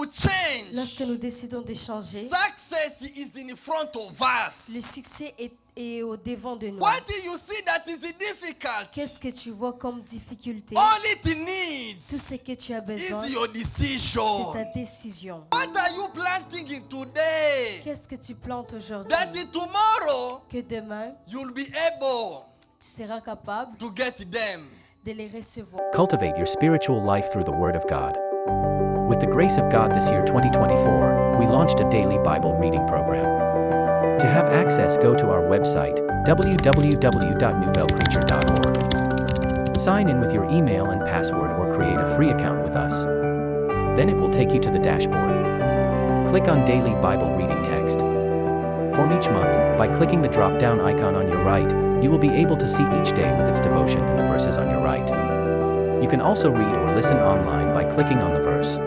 we change, lorsque nous décidons de changer, success is in front of us. le succès est au devant de nous. What do you see that is difficult? Qu'est-ce que tu vois comme difficulté? All it Tout needs ce que tu as besoin, is your c'est decision. ta décision. What are you planting today? Qu'est-ce que tu plantes aujourd'hui? That tomorrow Que demain, you'll be able tu seras capable to get them. de les recevoir. Cultivate your spiritual life through the Word of God. With the grace of God this year 2024, we launched a daily Bible reading program. To have access, go to our website, www.nouvellecreature.org. Sign in with your email and password or create a free account with us. Then it will take you to the dashboard. Click on Daily Bible Reading Text. Form each month, by clicking the drop-down icon on your right, you will be able to see each day with its devotion and the verses on your right. You can also read or listen online by clicking on the verse.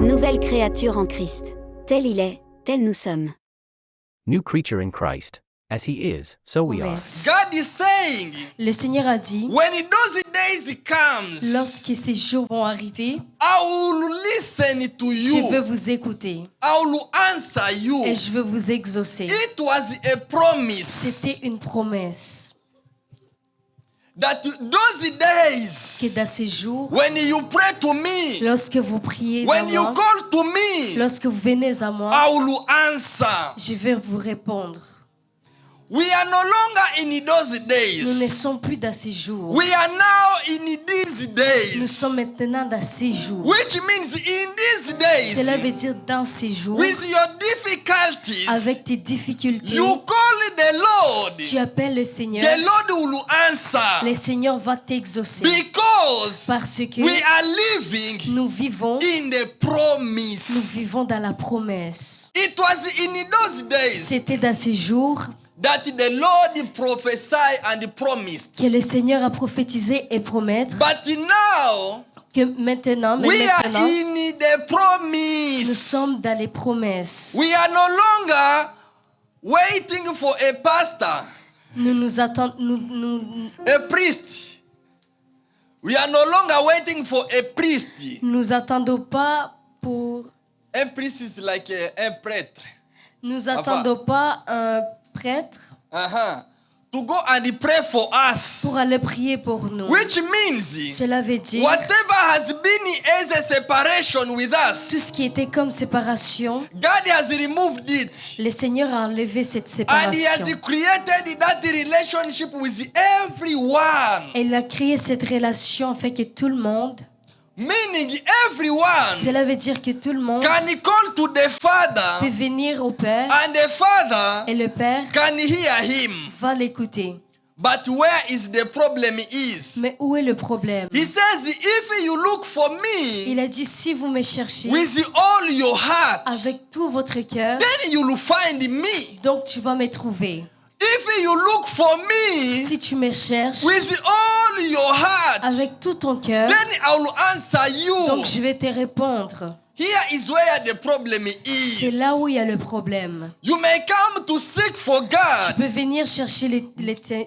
Nouvelle créature en Christ. Tel il est, tel nous sommes. New creature in Christ. As he is, so we are. Promesse. God is saying, Le Seigneur a dit, when those days comes, lorsque ces jours vont arriver, I will listen to je veux you. vous écouter I will answer you. et je veux vous exaucer. It was a promise C'était une promesse that those days, que dans ces jours, when you pray to me, lorsque vous priez à when you moi, call to me, lorsque vous venez à moi, I will answer. je vais vous répondre. We are no longer in those Nous ne days. sommes plus dans ces jours. We are now in these Nous days. sommes maintenant dans ces jours. Which means in these Cela days, veut dire dans ces jours, with your difficulties, avec tes difficultés, you call the Lord. tu appelles le Seigneur. The Lord will Le answer. Seigneur va t'exaucer. Because Parce que we are living nous vivons in the promise. dans la promesse. It was in those days C'était dans ces jours that the Lord prophesied and promised. que le Seigneur a prophétisé et promettre But now, que maintenant, we are maintenant, in the nous promise. sommes dans les promesses. We are no longer waiting for a pastor, Nous nous attendons, nous a priest. We are no longer waiting for a priest. nous attendons pas pour, A priest is like un prêtre. nous attendons pas un prêtre To go and pray for us. pour aller prier pour nous. Which means Cela veut dire whatever has been as a separation with tout us, ce qui était comme séparation, God has removed it. le Seigneur a enlevé cette And He séparation. has created that relationship with everyone. Il a créé cette relation afin que tout le monde, Meaning everyone cela veut dire que tout le monde can call to the Father, peut venir au Père and the Father et le Père can hear Him. va l'écouter. But where is the problem is? Mais où est le problème? He says, if you look for me Il a dit, si vous me cherchez with all your heart, avec tout votre cœur, then you will find me. donc tu vas me trouver. If you look for me Si tu me cherches with all your heart, avec tout ton cœur, then I will answer donc you. je vais te répondre. Here is where the problem C'est is. là où il y a le problème. You may come to seek for Tu God, peux venir chercher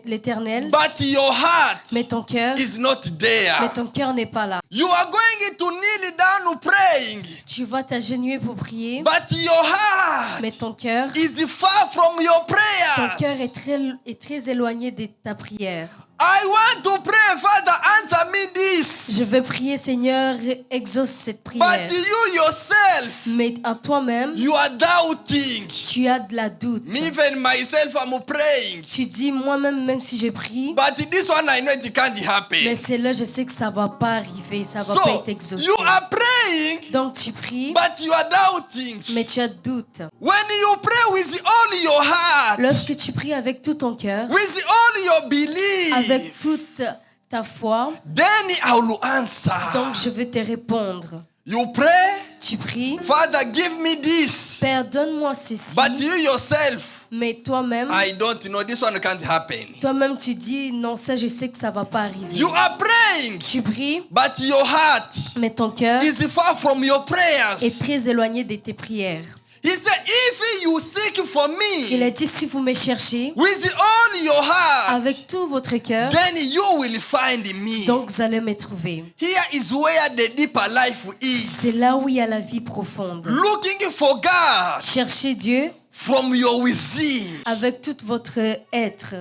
l'Éternel, but your heart mais ton cœur, is not there. n'est pas là. You are going to kneel down praying, Tu vas t'agenouiller pour prier, but your heart mais ton cœur is far from your est prayers. très éloigné de ta prière. I want to pray, Father, answer me this. Je veux prier, Seigneur, exauce cette But prière. you yourself, Mais en toi-même, you are doubting. tu as de la doute. Me even myself, I'm praying. Tu dis, moi-même, même si je prie, But this one I know it can't mais happen. c'est là, je sais que ça va pas arriver, ça va pas So, être exaucé. you are praying, Donc tu pries, but you are doubting. mais tu as doute. When you pray with all your heart, Lorsque tu pries avec tout ton cœur, with all your belief, avec toute ta foi, then I will answer. donc je vais te répondre. You pray, Tu pries, Father, give me this. Père, donne-moi ceci, But you yourself, mais toi-même, I don't know. This one can't happen. toi-même tu dis, non, ça je sais que ça va pas arriver. You are praying, Tu pries, but your heart mais ton cœur is far from your prayers. est très éloigné de tes prières. He said, if you seek for Il me a dit, si vous me cherchez with all your heart, avec tout votre cœur, then you will find me. donc vous allez me trouver. Here is where the deeper life C'est is. là où il y a la vie profonde. Looking for God Cherchez Dieu from your within. avec tout votre être.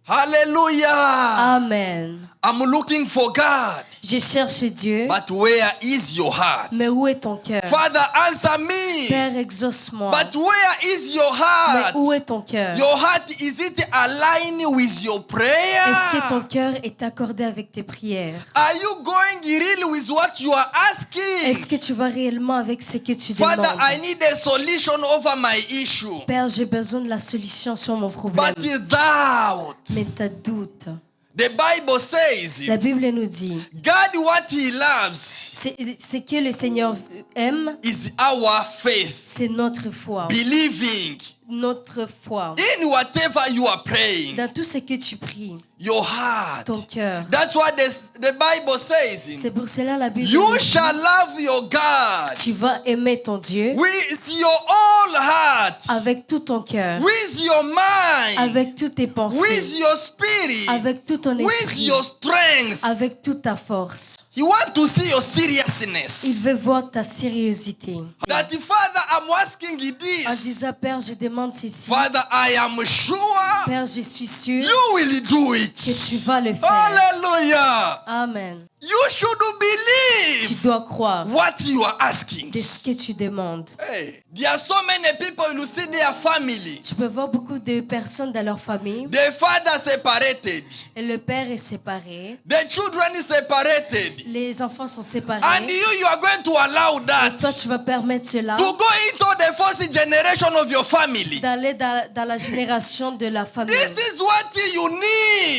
Hallelujah. Amen. I'm looking for God. Je cherche Dieu, But where is your heart? mais où est ton cœur? Father, answer me. Père, exauce-moi. But where is your Mais heart? où est ton cœur? Your heart, is it aligned with your prayer? Est-ce que ton cœur est accordé avec tes prières? Are you going really with what you are asking? Est-ce que tu vas réellement avec ce que tu Father, demandes? I need a solution over my issue. Père, j'ai besoin de la solution sur mon problème. But doubt. Mais t'as doute. The Bible says, La Bible nous dit, God, what He loves c'est que le Seigneur aime, is our faith. c'est notre foi. Believing Notre foi. in whatever you are praying. Dans tout ce que tu pries, Your heart. ton cœur. That's what the Bible says. C'est pour cela la Bible You nous dit, shall love your God tu vas aimer ton Dieu with your whole heart, avec tout ton cœur, with your mind, avec toutes tes with pensées, your spirit, avec tout ton with esprit, your strength. avec toute ta force. He wants to see your Il seriousness. veut voir ta sérieuxité. That Father, I'm asking you En this. disant, Père, je demande ceci. Father, I am sure Père, je suis sûr you will do que it. tu vas le faire. Hallelujah. Amen. You should Tu believe dois croire what you are asking. de ce que tu demandes. Hey, there are so many people you see their family. Tu peux voir beaucoup de personnes dans leur famille The father separated, et le père est séparé. the children is separated, Les enfants sont séparés. and you are going to allow Et toi, that tu vas permettre cela to go into the first generation of your family. d'aller dans la génération de la famille. This is what you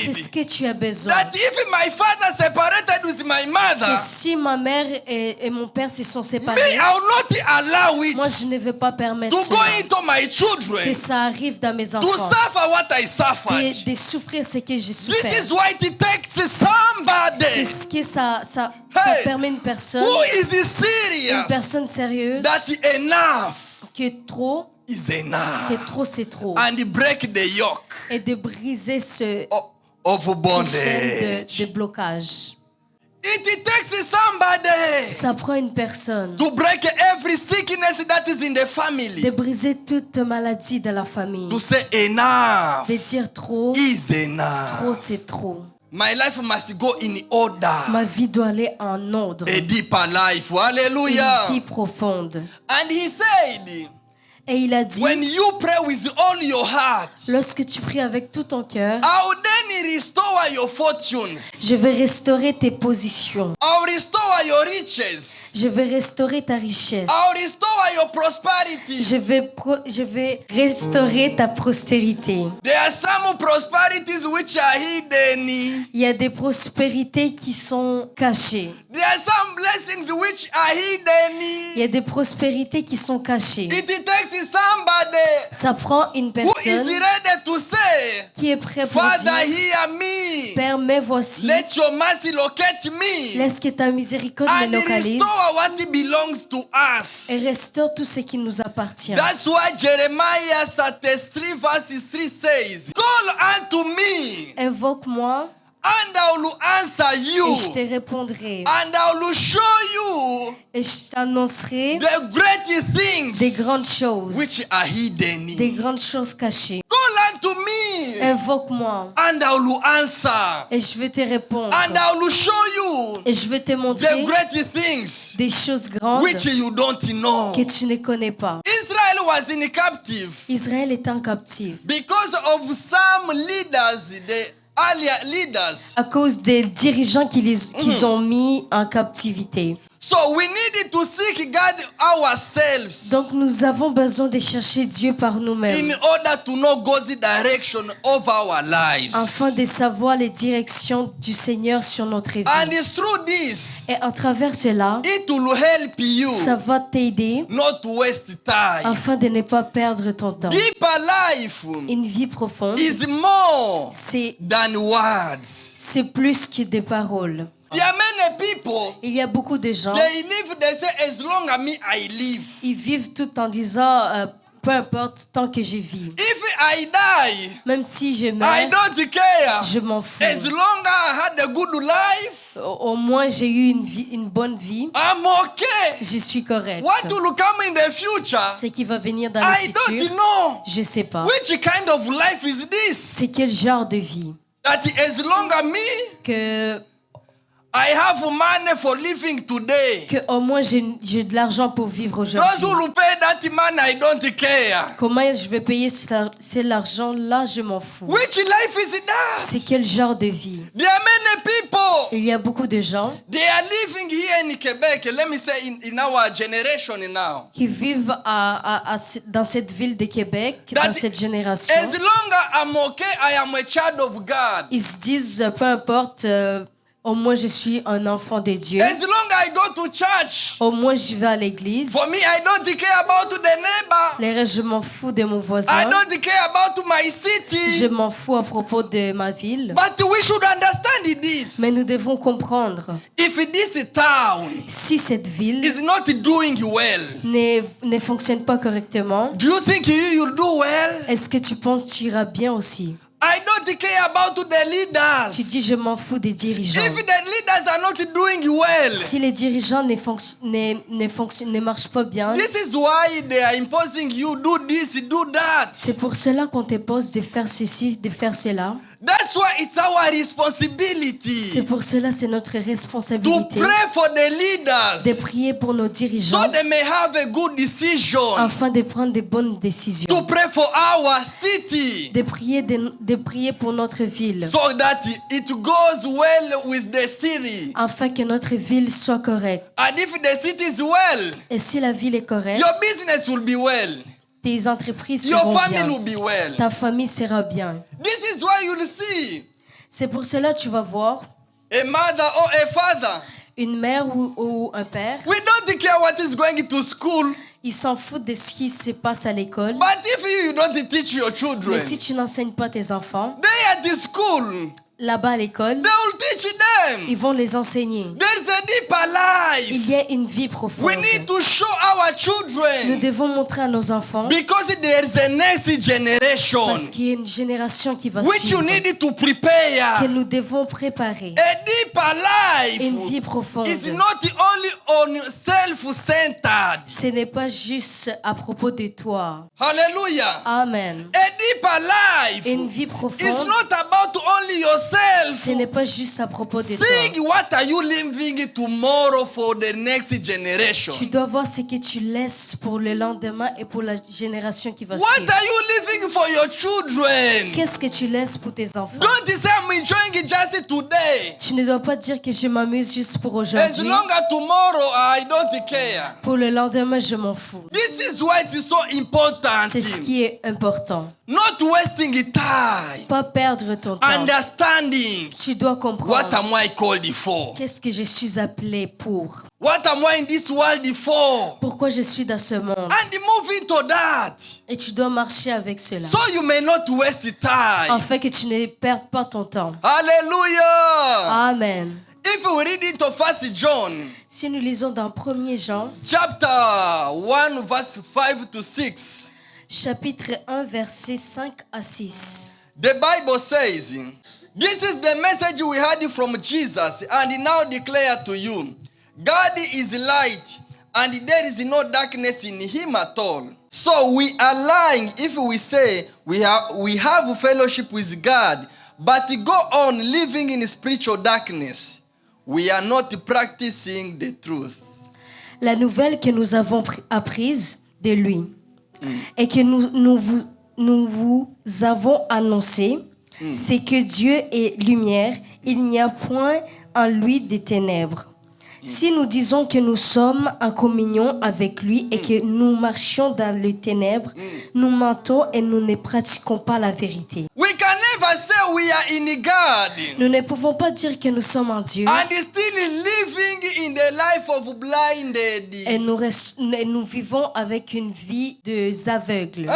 C'est ce need. que tu as besoin. That if my father separated with my Et mother, si ma mère et mon père se sont me, séparés, I will not allow moi, it je ne vais pas permettre to go cela. into my Que children ça arrive dans mes to enfants. suffer what I suffered. De souffrir ce que j'ai This souffert. is why it takes C'est somebody ce que ça Hey, permet une personne, who is une serious personne sérieuse, that enough que trop, is enough c'est trop. and break the yoke Et de briser ce of chaîne bondage. de blocage. It takes somebody Ça prend une personne to break every sickness that is in the de family, briser toute maladie de la famille. to say enough De dire trop, is enough. trop c'est trop. My life must go in order. Ma vie doit aller en ordre. A deeper life. Une Hallelujah. vie profonde. And he said, Et il a dit, when you pray with all your heart, lorsque tu pries avec tout ton cœur, I'll then restore your fortunes. je vais restaurer tes positions. I'll restore your riches. Je vais restaurer ta richesse. I'll restore your prosperity. Je vais restaurer ta prospérité. There are some prosperities which are hidden. Il y a des prospérités qui sont cachées. There are some blessings which are Il hidden. y a des prospérités qui sont cachées. It takes somebody Ça prend une who is personne ready to say, qui est prête pour Father, dire, hear me. Père, mais voici, Let your mercy locate me. laisse que ta miséricorde And me localise restore what belongs to us. et restaure tout ce qui nous appartient. That's why Jeremiah 33 verse 3 says, call unto me, Invoque-moi and I will answer et je you, te répondrai. and I will show you Et je t'annoncerai the great des things grandes choses, which are hidden. des grandes choses cachées. Call unto me, Invoque-moi and I will answer, et je vais te répondre. and I will show you Et je vais te the montrer great things des choses grandes which you don't know. que tu ne connais pas. Israel was in captive Israël est en captif because of some leaders, the earlier leaders. à cause des dirigeants qu'ils ont mis en captivité. So we need to seek God ourselves Donc nous avons besoin de chercher Dieu par in nous-mêmes order to know God's direction of our lives. afin de savoir les directions du Seigneur sur notre vie. And it's through this, Et à travers cela, it will help you ça va t'aider not to waste time. afin de ne pas perdre ton temps. Deeper life Une vie profonde, is more c'est than words. plus que des paroles. There are many people, Il y a beaucoup de gens, they live, they say, as long as me I live. ils vivent tout en disant peu importe tant que je vis. If I die, Même si je I meurs, don't care. je m'en fous. As long as I had a good life, Au moins, j'ai eu une bonne vie. I'm okay. Je suis correct. What will come in the future, Ce qui va venir dans le I don't futur, know. je sais pas. Which kind of life is this? C'est quel genre de vie That as long as me, que I have money for living today. au moins j'ai de l'argent pour vivre Those aujourd'hui. who will pay that money, I don't care. Comment je vais payer cet argent-là, je m'en fous. Which life is that? C'est quel genre de vie? There are many people. Il y a beaucoup de gens They are living here in Quebec. Let me say in our generation now. qui vivent dans cette ville de Québec, That dans cette génération. As long as I'm okay, I am a child of God. Ils se disent, peu importe, au moins je suis un enfant de Dieu. As long as I go to church, Au moins je vais à l'église. for me, I don't care about the neighbor. Les restes, je m'en fous de mon I voisin. don't care about my Je city. m'en fous à propos de ma ville. But we should understand this. Mais nous devons comprendre, If this town si cette ville is not doing well, ne fonctionne pas correctement, do you think you'll do well? est-ce que tu penses que tu iras bien aussi? I don't care about the Tu leaders. dis, je m'en fous des dirigeants. If the leaders are not doing well, Si les dirigeants ne marchent pas bien, this is why they are imposing you do this, do that. c'est pour cela qu'on te pose de faire ceci, de faire cela. That's why it's our C'est responsibility pour cela, c'est notre to responsabilité pray for the de leaders prier pour nos so dirigeants they may have a good decision. afin de prendre des bonnes décisions. To pray for our city De prier pour notre ville so that it goes well with the city. afin que notre ville soit correcte. And if the city is well, Et si la ville est correcte, your business will be well. tes entreprises Your seront family bien. will be well. Ta famille sera bien. This is why you'll see C'est pour cela que tu vas voir a mother or a father. une mère ou un père. We don't care what is going to school. Ils s'en foutent de ce qui se passe à l'école. But if you don't teach your children, Mais si tu n'enseignes pas tes enfants, they at the school, là-bas à l'école, they will teach them. ils vont les enseigner. There's a deeper life. Il y a une vie We profonde. need to show our Nous children devons montrer à nos enfants because there's a next generation parce qu'il y a une génération qui va which you suivre, need to que prepare. nous devons préparer. A deeper Une vie life profonde. is not only on self-centered. Ce n'est pas juste à propos de toi. Hallelujah. Amen. A deeper life Une vie is profonde, not about only yourself. ce n'est pas juste à propos de toi. Think what are you leaving tomorrow for the next generation? Tu dois voir ce que tu laisses pour le lendemain et pour la génération qui va What suivre. are you leaving for your children? Qu'est-ce que tu laisses pour tes enfants? Don't say I'm enjoying it just today. Tu ne dois pas dire que je m'amuse juste pour As aujourd'hui. long as tomorrow I don't care. Pour le lendemain, je m'en fous. This is why it is so important. C'est ce qui est important. Not wasting time. Pas perdre ton temps. Understanding Tu dois what comprendre. am I called for? Qu'est-ce que je suis appelé pour? What am I in this world for? Pourquoi je suis dans ce monde? And move into that. Et tu dois marcher avec cela. So you may not waste time. Afin que tu ne perdes pas ton temps. Hallelujah. Amen. If we read into 1 John Si nous lisons dans 1er Jean, chapter 1 verse 5 to 6, chapitre 1, versets 5 à 6. the Bible says, "This is the message we heard from Jesus and now declare to you. God is light and there is no darkness in him at all. So we are lying if we say we have fellowship with God, but go on living in spiritual darkness. We are not practicing the truth." La nouvelle que nous avons apprise de lui et que nous vous avons annoncée, c'est que Dieu est lumière, il n'y a point en lui de ténèbres. Si nous disons que nous sommes en communion avec lui et que nous marchions dans les ténèbres, nous mentons et nous ne pratiquons pas la vérité. We can never say we are in God Nous ne pouvons pas dire que nous sommes en Dieu and still living in the life of blinded. et nous vivons avec une vie de aveugles.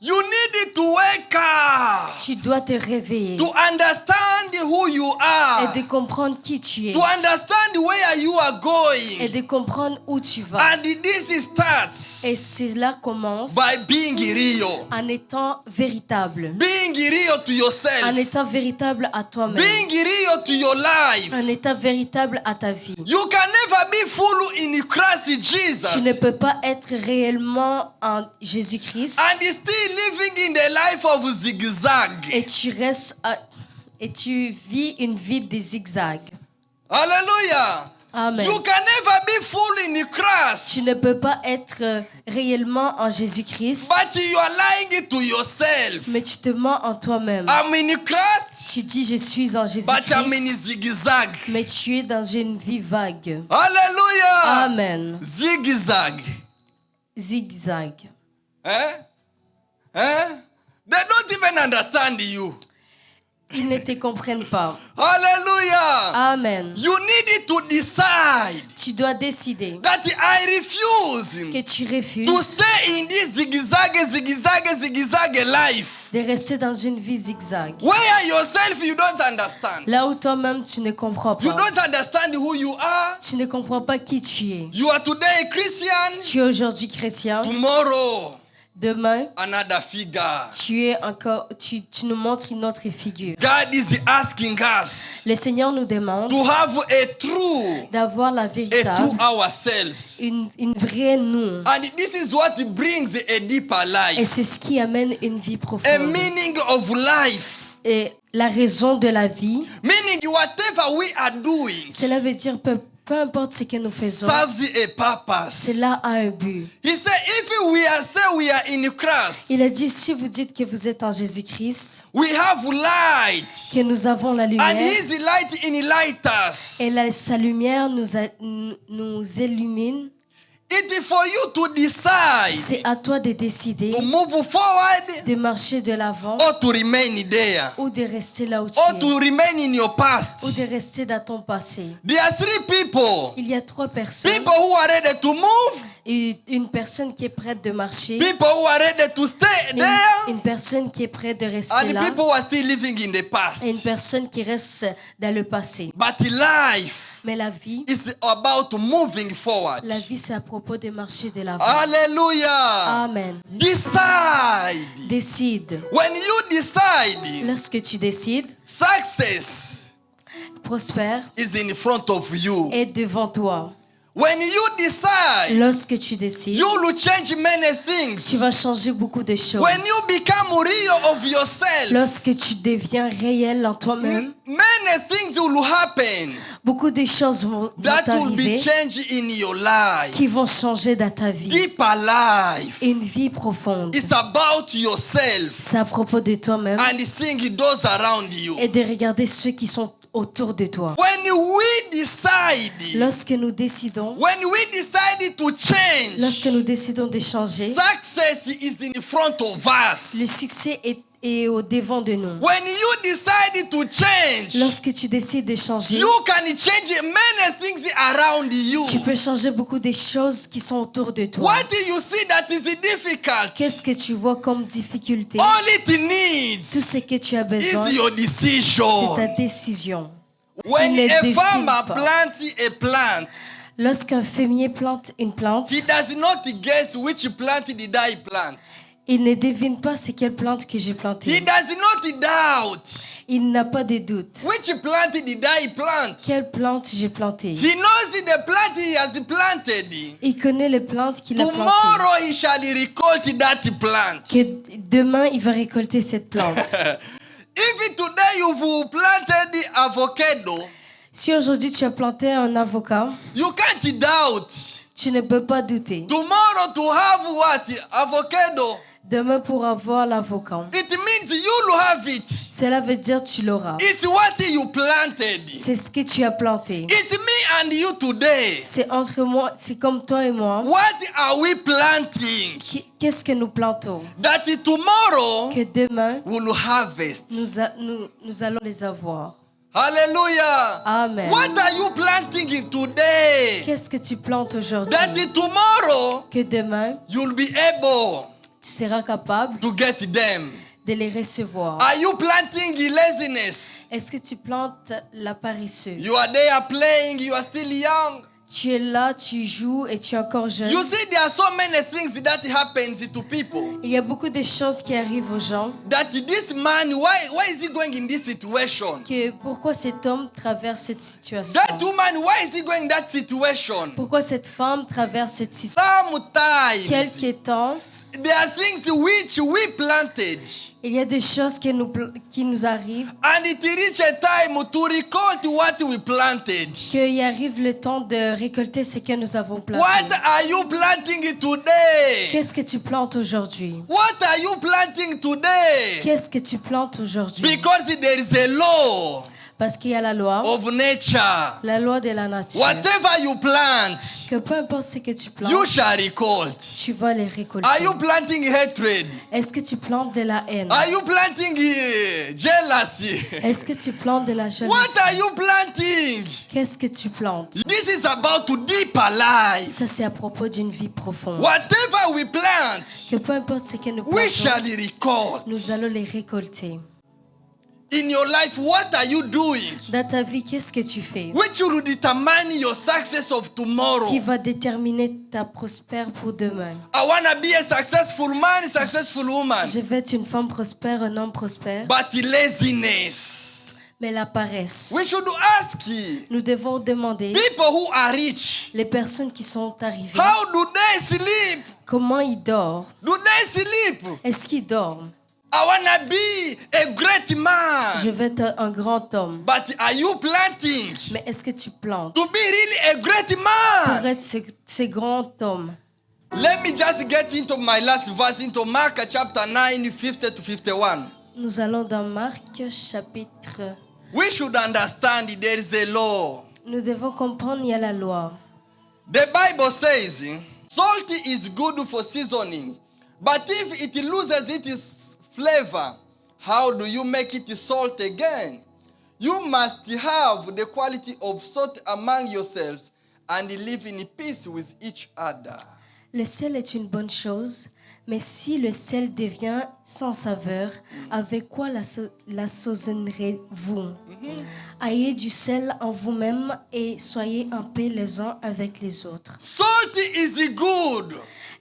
You need to wake up Tu dois te réveiller to understand who you are are. et de comprendre qui tu es To understand where you are et going. de comprendre où tu vas. And this starts Et cela commence by being real. en étant véritable. Being real to En yourself. étant véritable à toi-même. Being real to your life. En étant véritable à ta vie. You can never be full in Christ Tu ne Jesus peux pas être réellement en Jésus-Christ and still living in the life of zigzag. et tu restes et tu vis une vie de zigzag. Hallelujah. Amen. You can never be full in Tu Christ, ne peux pas être réellement en Jésus-Christ, but you are lying to yourself. mais tu te mens en toi-même. I'm in Christ, Tu dis je suis en but I'm in Jésus-Christ, zigzag. mais tu es dans une vie vague. Hallelujah. Amen. Zigzag. Zigzag. Eh? Eh? They don't even understand you. Ils ne te comprennent pas. Hallelujah. Amen. You need to decide Tu dois décider that I refuse que tu to refuses stay in this zigzag life. de rester dans une vie zigzag. Where yourself you don't understand. Là où toi-même tu ne comprends You pas. don't understand who you are. Tu ne comprends pas qui tu es. You are today a Christian. Tu es aujourd'hui chrétien. Tomorrow, Demain, another figure. tu es encore, tu nous montres une autre figure. God is asking us Le Seigneur nous demande to have a true, d'avoir la a véritable, to ourselves. une vraie nous. And this is what brings a deeper Et life, c'est ce qui amène une vie a profonde. meaning of life. Et la raison de la vie, Meaning whatever we are doing cela veut dire peu importe ce que nous faisons, serves a purpose. cela a un but. He said, if say we are in Christ, Il a dit, si vous dites que vous êtes en Jésus-Christ, we have light, que nous avons la and lumière, His light enlightens us. et sa lumière nous illumine, It is for you to decide c'est à toi de décider to move forward de marcher de l'avant or to remain there, ou de rester là où tu or es, to remain in your past. ou de rester dans ton passé. There are three people. Il y a 3 personnes. People who are ready to move, Et une personne qui est prête de marcher, people who are ready to stay une, there, une personne qui est prête de rester and là, people who are still living in the past. et une personne qui reste dans le passé. But life Mais la vie, is about moving forward. la vie c'est à propos de marcher de l'avant. Hallelujah. Amen. Decide. Décide. When you decide, Lorsque tu décides, success prospère is in front of you. est devant toi. When you decide, Lorsque tu décides, you will change many tu things. vas changer beaucoup de choses. When you become real of yourself, Lorsque tu deviens réel en toi-même, many things will happen beaucoup de choses vont that will be arriver changed in your life. qui vont changer dans ta vie. Deeper life. Une vie profonde. It's about yourself C'est à propos de toi-même and seeing those around you. et de regarder ceux qui sont autour de toi. When we decide, Lorsque nous décidons, lorsque nous décidons de changer, success is in front of le us. succès est au devant de nous. When you decide to change, Lorsque tu décides de changer, you can change many things around you. tu peux changer beaucoup de choses qui sont autour de toi. What you see that is difficult, Qu'est-ce que tu vois comme difficulté? all it Tout needs ce que tu as besoin, is your c'est decision. ta décision. When Il ne a décide farmer pas. plants a plant, Lorsqu'un fermier plante une plante, he does not guess which plant did I plant. il ne devine pas c'est quelle plante que j'ai He plantée. does not doubt Il n'a pas de doute. which plant did I plant. Quelle plante j'ai plantée? He knows the plant he has planted. Il connaît les plantes qu'il a plantées. Tomorrow he shall recolt that plant. Que demain, il va récolter cette plante. If today you've planted avocado, Si aujourd'hui tu as planté un avocat, you can't doubt. tu ne peux pas douter. Tomorrow to have what? Avocado. Demain, pour avoir l'avocat, It means you'll have it. cela veut dire tu l'auras. It's what you planted. C'est ce que tu as planté. It's me and you today. C'est entre moi, c'est comme toi et moi. What are we planting? Qu'est-ce que nous plantons? That tomorrow Que demain, we'll harvest. nous allons les avoir. Hallelujah. Amen. What are you planting today? Qu'est-ce que tu plantes aujourd'hui? That tomorrow Que demain, you'll be able tu seras capable to get them. de les recevoir. Are you planting laziness? Est-ce que tu plantes la paresseuse? You are there playing, you are still young. Tu es là, tu joues et tu es encore jeune. You see, there are so many things that happens to people. Il y a beaucoup de choses qui arrivent aux gens. That this man, why is he going in this situation? Que pourquoi cet homme traverse cette situation? That woman, why is he going in that situation? Pourquoi cette femme traverse cette situation? Sometimes Quelque temps, there are things which we planted, il y a des choses qui nous arrivent, and it reach a time to record what we planted. qu'il arrive le temps de récolter ce que nous avons planté. What are you planting today? Qu'est-ce que tu plantes aujourd'hui? What are you planting today? Qu'est-ce que tu plantes aujourd'hui? Because there is a law Parce qu'il y a la loi, of nature. la loi de la nature. Whatever you plant, Que peu importe ce que tu you plantes, shall record. tu vas les récolter. Are you planting hatred? Est-ce que tu plantes de la haine? Are you planting jealousy? Est-ce que tu plantes de la What jalousie? are you planting? Qu'est-ce que tu plantes? This is about to deeper life. Ça, c'est à propos d'une vie profonde. Whatever we plant, Que peu importe ce que nous we shall plantons, record. nous allons les récolter. In your life, what are you doing? Dans ta vie, qu'est-ce que tu fais? Which will determine your success of tomorrow. Qui va déterminer ta prospère pour demain? I want to be a successful man, successful woman. Je vais être une femme prospère, un homme prospère. But laziness. Mais la paresse. We should ask Nous devons demander people who are rich, les personnes qui sont arrivées, how do they sleep? comment ils dorment? Do they sleep? Est-ce qu'ils dorment? I want to be a great man. Je vais être un grand homme. But are you planting Mais est-ce que tu plantes to be really a great pour man? être ce grand homme? Let me just get into my last verse, into Mark chapter 9, 50 to 51. Nous allons dans Marc chapitre. We should understand there is a law. Nous devons comprendre, il y a la loi. The Bible says, salt is good for seasoning, but if it loses its flavor, how do you make it salt again? You must have the quality of salt among yourselves and live in peace with each other. Le sel est une bonne chose, mais si le sel devient sans saveur, avec quoi l'assaisonnerez-vous? Ayez du sel en vous-même et soyez en paix les uns avec les autres. Salt is good,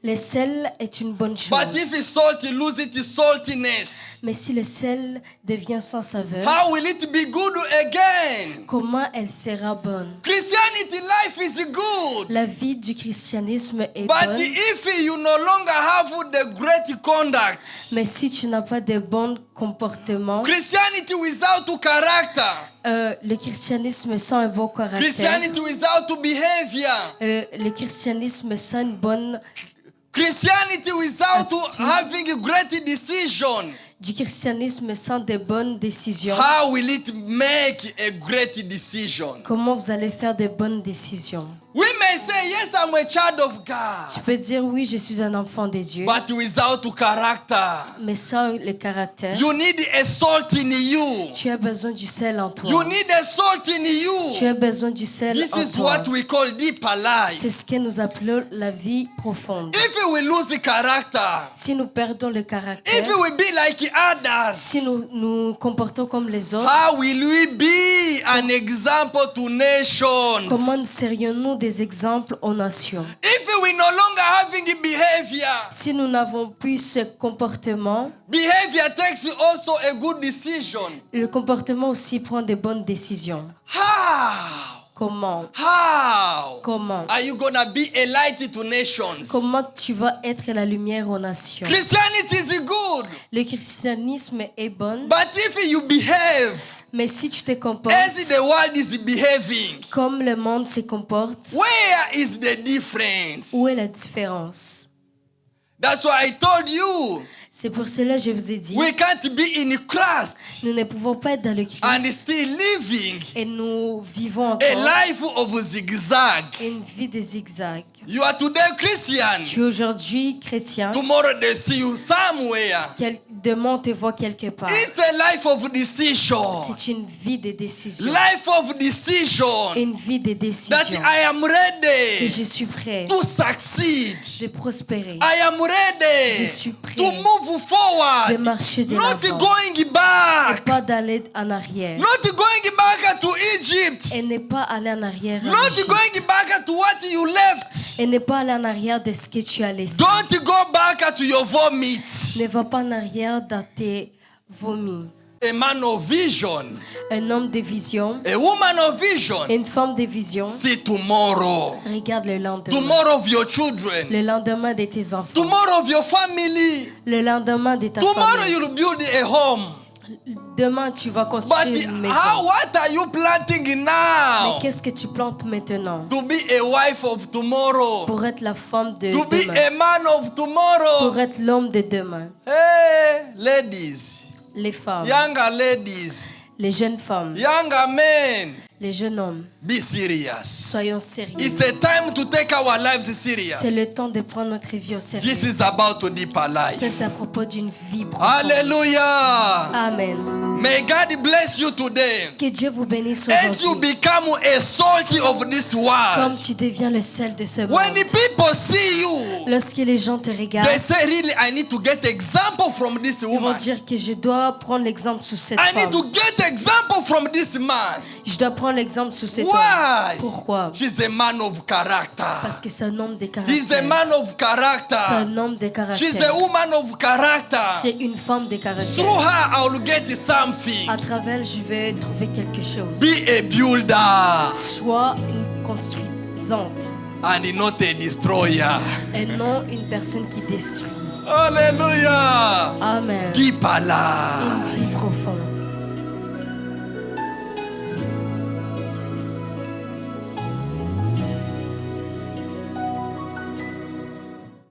Le sel est une bonne chose, but if salt loses its saltiness, mais si le sel devient sans saveur, how will it be good again? comment elle sera bonne? Christianity life is good, La vie du christianisme est but bonne, if you no longer have the great conduct, mais si tu n'as pas de bons comportements, Christianity without character, le christianisme sans un bon caractère, Christianity without behavior, le christianisme sans une bonne, Christianity without Attitude. having a great decision, du christianisme sans de bonnes décisions, how will it make a great decision? comment vous allez faire de bonnes décisions? We may say, yes, I'm a child of God, Tu peux dire oui, je suis un enfant des dieux, but without character. mais sans le caractère, You need a salt in you. tu as besoin du sel en You toi. need a salt in Tu you. as besoin du sel This en is toi. what we call deeper life. C'est ce que nous appelons la vie profonde. If we lose the character, Si nous perdons le caractère, if we be like others, si nous nous comportons comme les autres, how will we be an example to nations? comment serions-nous des exemples aux nations? If we no longer having behavior, Si nous n'avons plus ce comportement, behavior takes also a good decision. le comportement aussi prend de bonnes décisions. How? Comment? How Comment? are you gonna be a light to nations? Comment tu vas être la lumière aux nations? Christianity is good, Le christianisme est bon, but if you behave mais si tu te comportes as the world is behaving, comme le monde se comporte, where is the difference? où est la différence? That's why I told you, C'est pour cela que je vous ai dit, we can't be in Christ nous ne pouvons pas être dans le and Christ still living et nous vivons a encore life of zigzag. une vie de zigzag. You are today Christian, Tu es aujourd'hui chrétien, tomorrow they see you somewhere. Demain, on te voit quelque part. It's a life of decision. C'est une vie de décision. Life of decision. Une vie de That décision. I am Que ready je suis prêt to succeed. de prospérer, I am Je ready suis prêt to move forward. de marcher de Not l'avant, going et back. pas d'aller en arrière. Not going back to Egypt. Et ne pas aller en arrière. en Not Égypte. going back to what you left. Et ne pas aller en arrière de ce que tu as laissé. Don't go back to your vomit. Ne va pas en arrière dans tes vomis. A man of vision, Un homme de vision, a woman of vision, une femme de vision, see tomorrow. regarde le lendemain. Tomorrow of your children. Le lendemain de tes enfants. Tomorrow of your family. Le lendemain de ta Tomorrow famille. you'll build a home. Demain, tu vas But construire une maison. what are you planting Mais now? qu'est-ce que tu plantes maintenant? To be a wife of tomorrow. Pour être la femme de To be demain. a man of tomorrow. Pour être l'homme de demain. Hey, ladies, Les femmes, younger ladies, les jeunes femmes, younger men, les jeunes hommes, be serious. soyons sérieux. It's a time to take our lives serious. C'est le temps de prendre notre vie au sérieux. This is about a deeper Ça, life. c'est à propos d'une vie profonde. Hallelujah. Amen. May God bless you today. Que Dieu vous bénisse As you aujourd'hui. become a salt of this Comme world. tu deviens le sel de ce monde. When the people see you, Lorsque les gens te they regardent, say, really, I need to get example from this ils vont woman. dire que je dois prendre l'exemple sur cette I need femme. to get example from this man. Je dois prendre l'exemple sur cet Why? homme. Pourquoi? She's a man of character. Parce que c'est un homme de He's a caractère. man of C'est un character. homme de She's a caractère. woman of character. C'est une femme de Through caractère. her, I will get something. À travers elle, je vais trouver quelque chose. Be a builder Soit une construisante and not a destroyer. et non une personne qui détruit. Hallelujah. Amen. Deeper Une life. vie